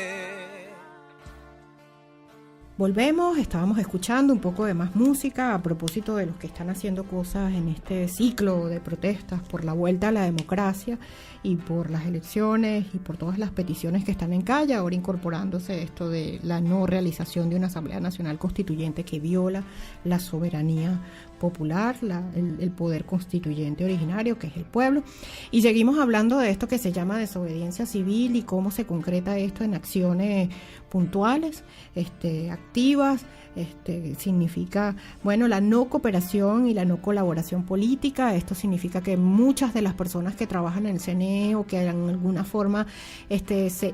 Volvemos, estábamos escuchando un poco de más música a propósito de los que están haciendo cosas en este ciclo de protestas por la vuelta a la democracia y por las elecciones y por todas las peticiones que están en calle, ahora incorporándose esto de la no realización de una Asamblea Nacional Constituyente que viola la soberanía popular, el poder constituyente originario que es el pueblo. Y seguimos hablando de esto que se llama desobediencia civil y cómo se concreta esto en acciones puntuales, activas. Significa, la no cooperación y la no colaboración política. Esto significa que muchas de las personas que trabajan en el CNE o que en alguna forma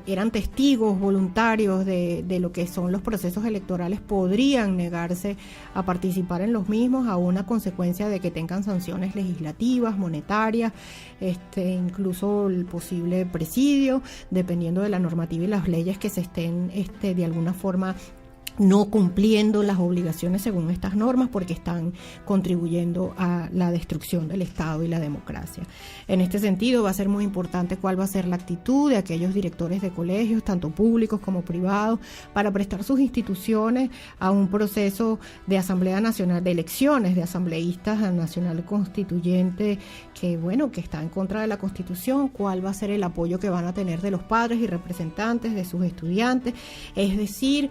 eran testigos voluntarios de lo que son los procesos electorales podrían negarse a participar en los mismos a una consecuencia de que tengan sanciones legislativas, monetarias, incluso el posible presidio, dependiendo de la normativa y las leyes que se estén de alguna forma no cumpliendo las obligaciones según estas normas, porque están contribuyendo a la destrucción del Estado y la democracia. En este sentido va a ser muy importante cuál va a ser la actitud de aquellos directores de colegios, tanto públicos como privados, para prestar sus instituciones a un proceso de Asamblea Nacional, de elecciones de asambleístas nacional constituyente que está en contra de la Constitución. Cuál va a ser el apoyo que van a tener de los padres y representantes de sus estudiantes. Es decir,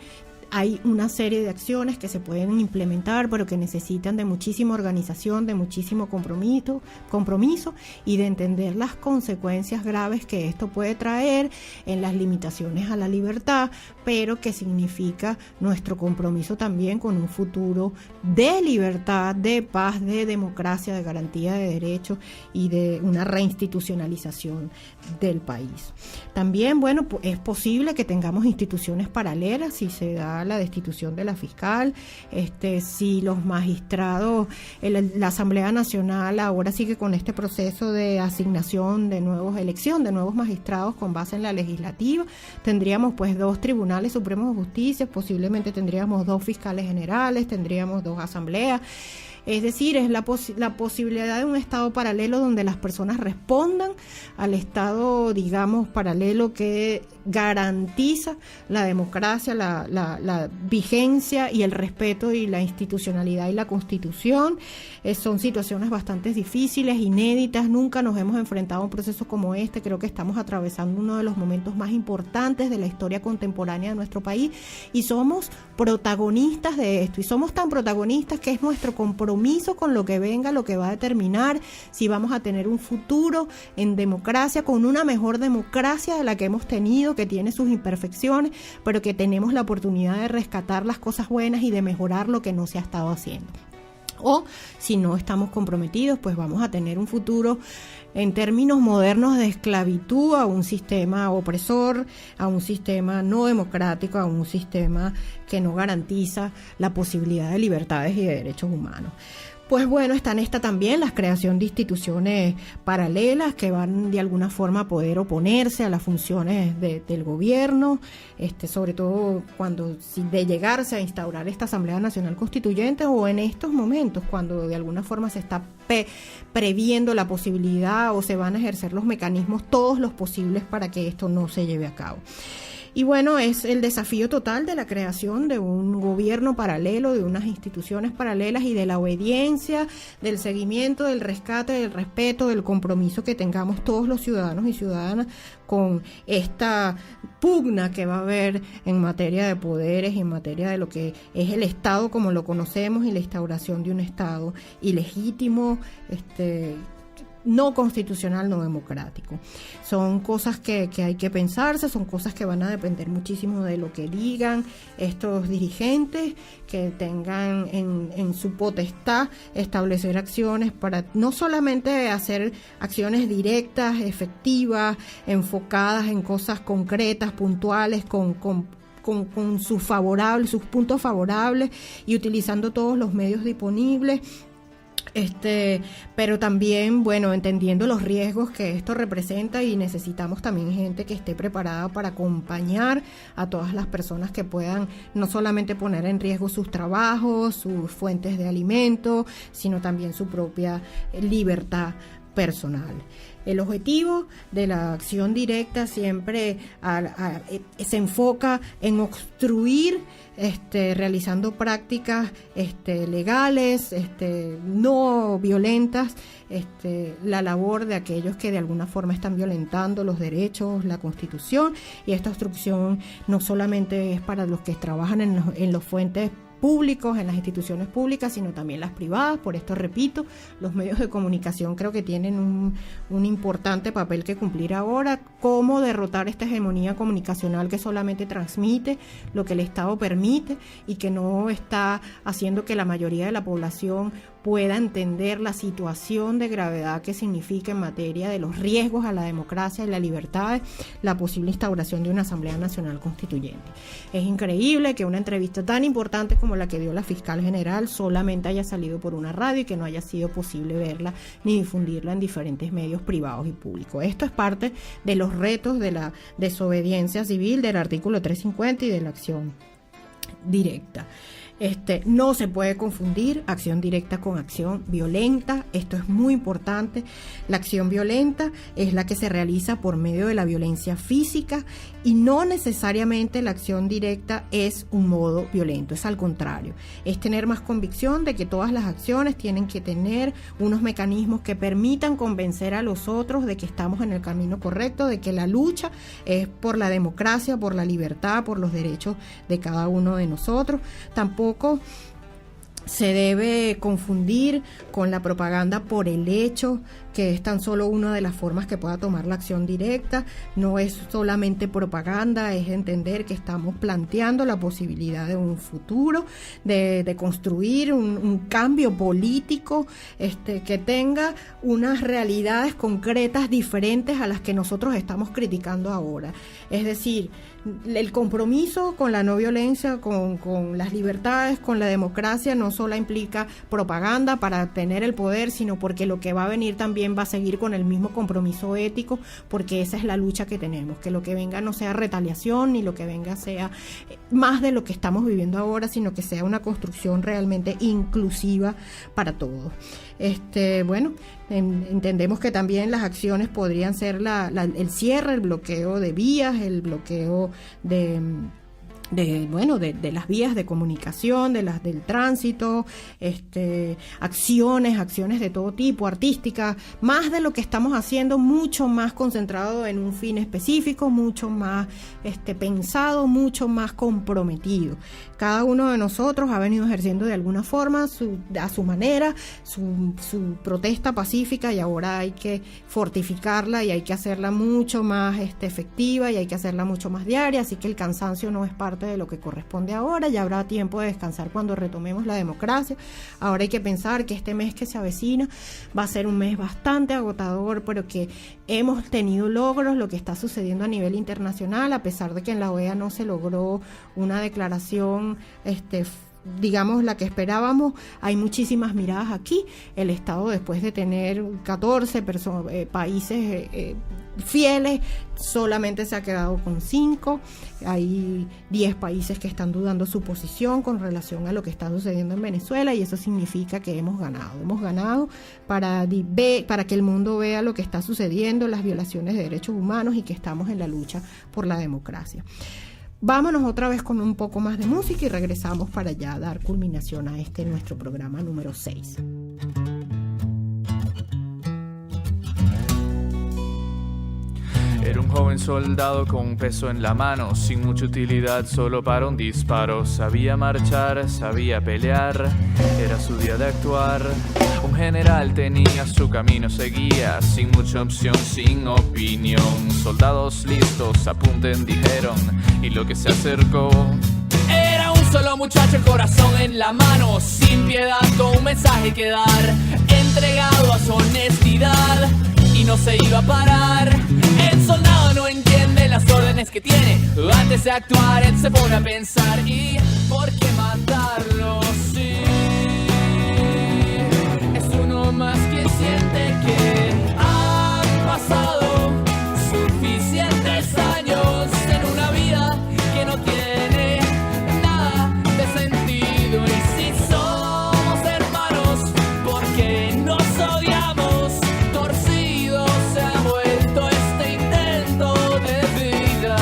hay una serie de acciones que se pueden implementar, pero que necesitan de muchísima organización, de muchísimo compromiso y de entender las consecuencias graves que esto puede traer en las limitaciones a la libertad, pero que significa nuestro compromiso también con un futuro de libertad, de paz, de democracia, de garantía de derechos y de una reinstitucionalización del país. También, es posible que tengamos instituciones paralelas si se da nacional la destitución de la fiscal, si los magistrados, la Asamblea Nacional ahora sigue con este proceso de asignación de elección de nuevos magistrados con base en la legislativa, tendríamos pues 2 tribunales supremos de justicia, posiblemente tendríamos 2 fiscales generales, tendríamos 2 asambleas. Es decir, es la posibilidad de un Estado paralelo donde las personas respondan al Estado, digamos, paralelo que garantiza la democracia, la vigencia y el respeto y la institucionalidad y la Constitución. Son situaciones bastante difíciles, inéditas, nunca nos hemos enfrentado a un proceso como este. Creo que estamos atravesando uno de los momentos más importantes de la historia contemporánea de nuestro país y somos protagonistas de esto, y somos tan protagonistas que es nuestro compromiso con lo que venga, lo que va a determinar si vamos a tener un futuro en democracia, con una mejor democracia de la que hemos tenido, que tiene sus imperfecciones, pero que tenemos la oportunidad de rescatar las cosas buenas y de mejorar lo que no se ha estado haciendo. O si no estamos comprometidos, pues vamos a tener un futuro en términos modernos de esclavitud a un sistema opresor, a un sistema no democrático, a un sistema que no garantiza la posibilidad de libertades y de derechos humanos. Pues bueno, está en esta también la creación de instituciones paralelas que van de alguna forma a poder oponerse a las funciones del gobierno, sobre todo de llegarse a instaurar esta Asamblea Nacional Constituyente, o en estos momentos cuando de alguna forma se está previendo la posibilidad o se van a ejercer los mecanismos, todos los posibles, para que esto no se lleve a cabo. Y bueno, es el desafío total de la creación de un gobierno paralelo, de unas instituciones paralelas y de la obediencia, del seguimiento, del rescate, del respeto, del compromiso que tengamos todos los ciudadanos y ciudadanas con esta pugna que va a haber en materia de poderes y en materia de lo que es el Estado como lo conocemos y la instauración de un Estado ilegítimo, no constitucional, no democrático. Son cosas que hay que pensarse, son cosas que van a depender muchísimo de lo que digan estos dirigentes, que tengan en su potestad establecer acciones para no solamente hacer acciones directas, efectivas, enfocadas en cosas concretas, puntuales, con sus puntos favorables y utilizando todos los medios disponibles, pero también, bueno, entendiendo los riesgos que esto representa, y necesitamos también gente que esté preparada para acompañar a todas las personas que puedan no solamente poner en riesgo sus trabajos, sus fuentes de alimento, sino también su propia libertad personal. El objetivo de la acción directa siempre se enfoca en obstruir, realizando prácticas legales, no violentas, la labor de aquellos que de alguna forma están violentando los derechos, la Constitución, y esta obstrucción no solamente es para los que trabajan en los fuentes públicos, en las instituciones públicas, sino también las privadas. Por esto repito, los medios de comunicación creo que tienen un importante papel que cumplir ahora. Cómo derrotar esta hegemonía comunicacional que solamente transmite lo que el Estado permite y que no está haciendo que la mayoría de la población pueda entender la situación de gravedad que significa en materia de los riesgos a la democracia y la libertad, la posible instauración de una Asamblea Nacional Constituyente. Es increíble que una entrevista tan importante como la que dio la fiscal general solamente haya salido por una radio y que no haya sido posible verla ni difundirla en diferentes medios privados y públicos. Esto es parte de los retos de la desobediencia civil, del artículo 350 y de la acción directa. No se puede confundir acción directa con acción violenta. Esto es muy importante. La acción violenta es la que se realiza por medio de la violencia física, y no necesariamente la acción directa es un modo violento, es al contrario. Es tener más convicción de que todas las acciones tienen que tener unos mecanismos que permitan convencer a los otros de que estamos en el camino correcto, de que la lucha es por la democracia, por la libertad, por los derechos de cada uno de nosotros. Tampoco se debe confundir con la propaganda por el hecho, que es tan solo una de las formas que pueda tomar la acción directa. No es solamente propaganda, es entender que estamos planteando la posibilidad de un futuro, de construir un cambio político que tenga unas realidades concretas diferentes a las que nosotros estamos criticando ahora. Es decir, el compromiso con la no violencia, con las libertades, con la democracia, no solo implica propaganda para tener el poder, sino porque lo que va a venir también va a seguir con el mismo compromiso ético, porque esa es la lucha que tenemos, que lo que venga no sea retaliación, ni lo que venga sea más de lo que estamos viviendo ahora, sino que sea una construcción realmente inclusiva para todos. Entendemos que también las acciones podrían ser el cierre, el bloqueo de vías, el bloqueo de las vías de comunicación, del tránsito, acciones de todo tipo, artísticas, más de lo que estamos haciendo, mucho más concentrado en un fin específico, mucho más pensado, mucho más comprometido. Cada uno de nosotros ha venido ejerciendo de alguna forma, a su manera, su protesta pacífica, y ahora hay que fortificarla y hay que hacerla mucho más efectiva, y hay que hacerla mucho más diaria, así que el cansancio no es parte de lo que corresponde ahora. Ya habrá tiempo de descansar cuando retomemos la democracia. Ahora hay que pensar que este mes que se avecina va a ser un mes bastante agotador, pero que hemos tenido logros. Lo que está sucediendo a nivel internacional, a pesar de que en la OEA no se logró una declaración digamos la que esperábamos, hay muchísimas miradas aquí. El Estado, después de tener 14 países fieles, solamente se ha quedado con 5. Hay 10 países que están dudando su posición con relación a lo que está sucediendo en Venezuela, y eso significa que hemos ganado para que el mundo vea lo que está sucediendo, las violaciones de derechos humanos, y que estamos en la lucha por la democracia. Vámonos otra vez con un poco más de música y regresamos para ya dar culminación a nuestro programa número 6. Era un joven soldado con un peso en la mano, sin mucha utilidad solo para un disparo. Sabía marchar, sabía pelear, era su día de actuar. Un general tenía su camino, seguía, sin mucha opción, sin opinión. Soldados listos, apunten, dijeron, y lo que se acercó era un solo muchacho, el corazón en la mano, sin piedad, con un mensaje que dar, entregado a su honestidad, y no se iba a parar. El soldado no entiende las órdenes que tiene. Antes de actuar, él se pone a pensar: ¿y por qué matarlo? Sí, es uno más que siente que han pasado suficientes años en una vida que no tiene nada de sentido. Y si somos hermanos, ¿por qué nos odiamos? Torcido se ha vuelto este intento de vida.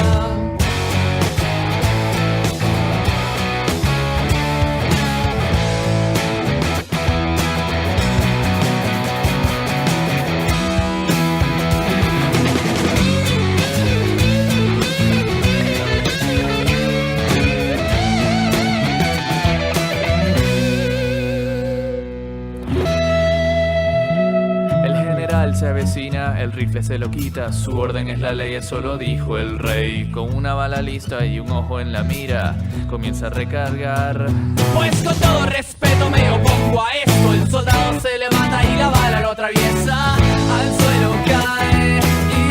Se avecina, el rifle se lo quita, su orden es la ley, eso lo dijo el rey. Con una bala lista y un ojo en la mira, comienza a recargar. Pues con todo respeto me opongo a esto. El soldado se levanta y la bala lo atraviesa, al suelo cae y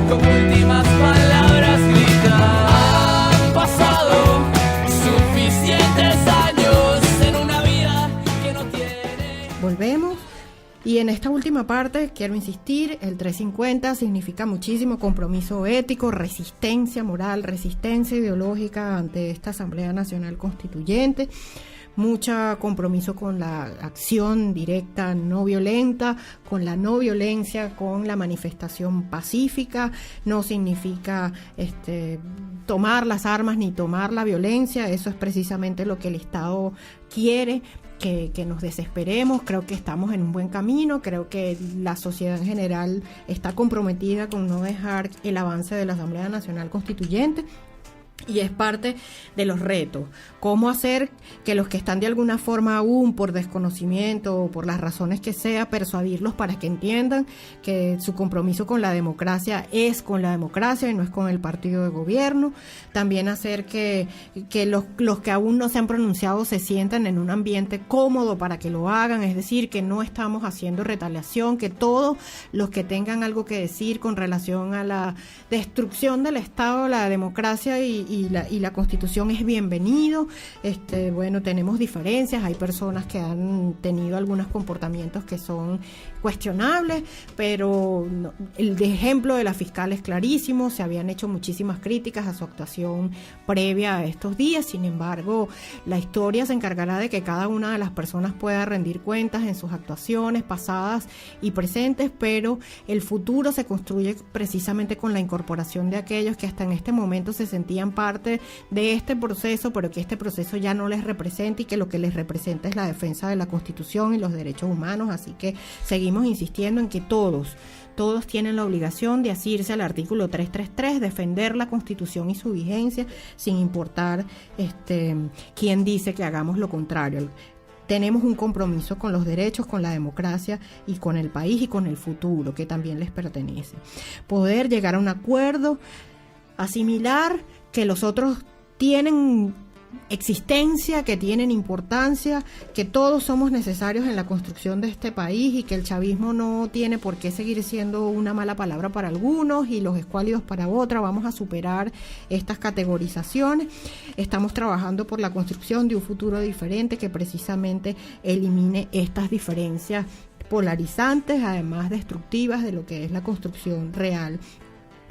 con últimas palabras grita: han pasado suficientes años en una vida que no tiene. Volvemos. Y en esta última parte quiero insistir, el 350 significa muchísimo compromiso ético, resistencia moral, resistencia ideológica ante esta Asamblea Nacional Constituyente, mucho compromiso con la acción directa no violenta, con la no violencia, con la manifestación pacífica. No significa tomar las armas ni tomar la violencia, eso es precisamente lo que el Estado quiere. Que nos desesperemos. Creo que estamos en un buen camino, creo que la sociedad en general está comprometida con no dejar el avance de la Asamblea Nacional Constituyente. Y es parte de los retos. Cómo hacer que los que están de alguna forma aún por desconocimiento o por las razones que sea, persuadirlos para que entiendan que su compromiso con la democracia es con la democracia y no es con el partido de gobierno. También hacer que los que aún no se han pronunciado se sientan en un ambiente cómodo para que lo hagan. Es decir, que no estamos haciendo retaliación, que todos los que tengan algo que decir con relación a la destrucción del Estado, la democracia y la Constitución es bienvenido. Bueno, tenemos diferencias, hay personas que han tenido algunos comportamientos que son cuestionables, pero el ejemplo de la fiscal es clarísimo. Se habían hecho muchísimas críticas a su actuación previa a estos días. Sin embargo, la historia se encargará de que cada una de las personas pueda rendir cuentas en sus actuaciones pasadas y presentes, pero el futuro se construye precisamente con la incorporación de aquellos que hasta en este momento se sentían parte de este proceso, pero que este proceso ya no les representa y que lo que les representa es la defensa de la Constitución y los derechos humanos. Así que seguimos insistiendo en que todos tienen la obligación de asirse al artículo 333, defender la Constitución y su vigencia, sin importar quién dice que hagamos lo contrario. Tenemos un compromiso con los derechos, con la democracia y con el país y con el futuro que también les pertenece. Poder llegar a un acuerdo, asimilar que los otros tienen existencia, que tienen importancia, que todos somos necesarios en la construcción de este país y que el chavismo no tiene por qué seguir siendo una mala palabra para algunos y los escuálidos para otros. Vamos a superar estas categorizaciones. Estamos trabajando por la construcción de un futuro diferente que precisamente elimine estas diferencias polarizantes, además destructivas de lo que es la construcción real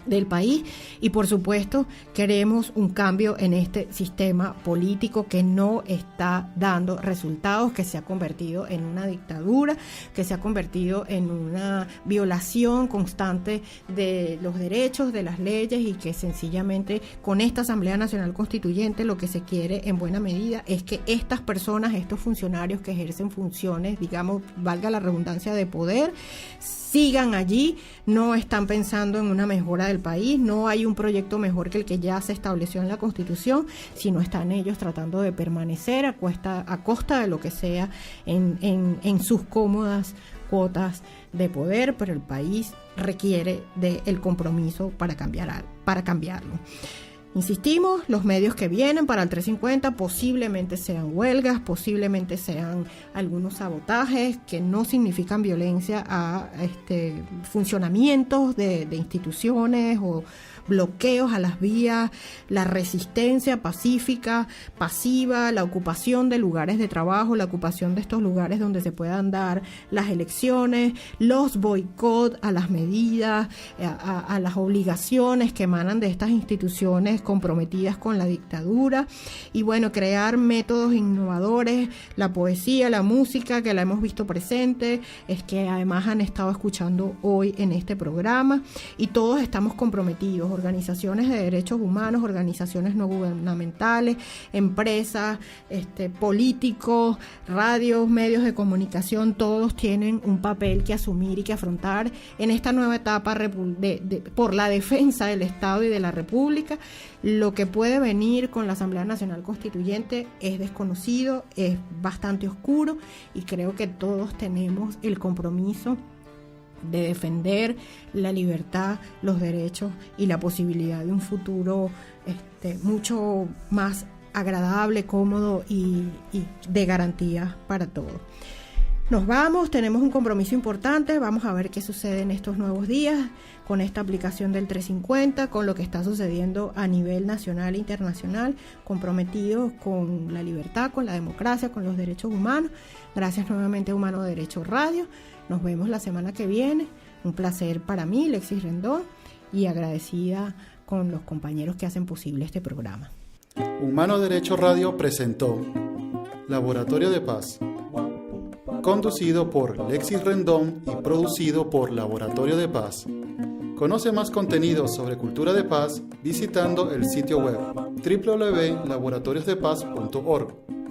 del país. Y por supuesto queremos un cambio en este sistema político que no está dando resultados, que se ha convertido en una dictadura, que se ha convertido en una violación constante de los derechos, de las leyes, y que sencillamente con esta Asamblea Nacional Constituyente lo que se quiere en buena medida es que estas personas, estos funcionarios que ejercen funciones, digamos, valga la redundancia, de poder, sigan allí. No están pensando en una mejora del país, no hay un proyecto mejor que el que ya se estableció en la Constitución, sino están ellos tratando de permanecer a costa de lo que sea en sus cómodas cuotas de poder, pero el país requiere del compromiso para cambiarlo. Insistimos, los medios que vienen para el 350 posiblemente sean huelgas, posiblemente sean algunos sabotajes que no significan violencia a funcionamientos de instituciones o bloqueos a las vías, la resistencia pacífica, pasiva, la ocupación de lugares de trabajo, la ocupación de estos lugares donde se puedan dar las elecciones, los boicots a las medidas, a las obligaciones que emanan de estas instituciones comprometidas con la dictadura, y bueno, crear métodos innovadores, la poesía, la música, que la hemos visto presente, es que además han estado escuchando hoy en este programa, y todos estamos comprometidos, organizaciones de derechos humanos, organizaciones no gubernamentales, empresas, políticos, radios, medios de comunicación, todos tienen un papel que asumir y que afrontar en esta nueva etapa por la defensa del Estado y de la República. Lo que puede venir con la Asamblea Nacional Constituyente es desconocido, es bastante oscuro, y creo que todos tenemos el compromiso de defender la libertad, los derechos y la posibilidad de un futuro mucho más agradable, cómodo y de garantía para todos. Nos vamos, tenemos un compromiso importante, vamos a ver qué sucede en estos nuevos días con esta aplicación del 350, con lo que está sucediendo a nivel nacional e internacional, comprometidos con la libertad, con la democracia, con los derechos humanos. Gracias nuevamente a Humano Derecho Radio. Nos vemos la semana que viene. Un placer para mí, Lexis Rendón, y agradecida con los compañeros que hacen posible este programa. Humano Derecho Radio presentó Laboratorio de Paz, conducido por Lexis Rendón y producido por Laboratorio de Paz. Conoce más contenidos sobre cultura de paz visitando el sitio web www.laboratoriosdepaz.org.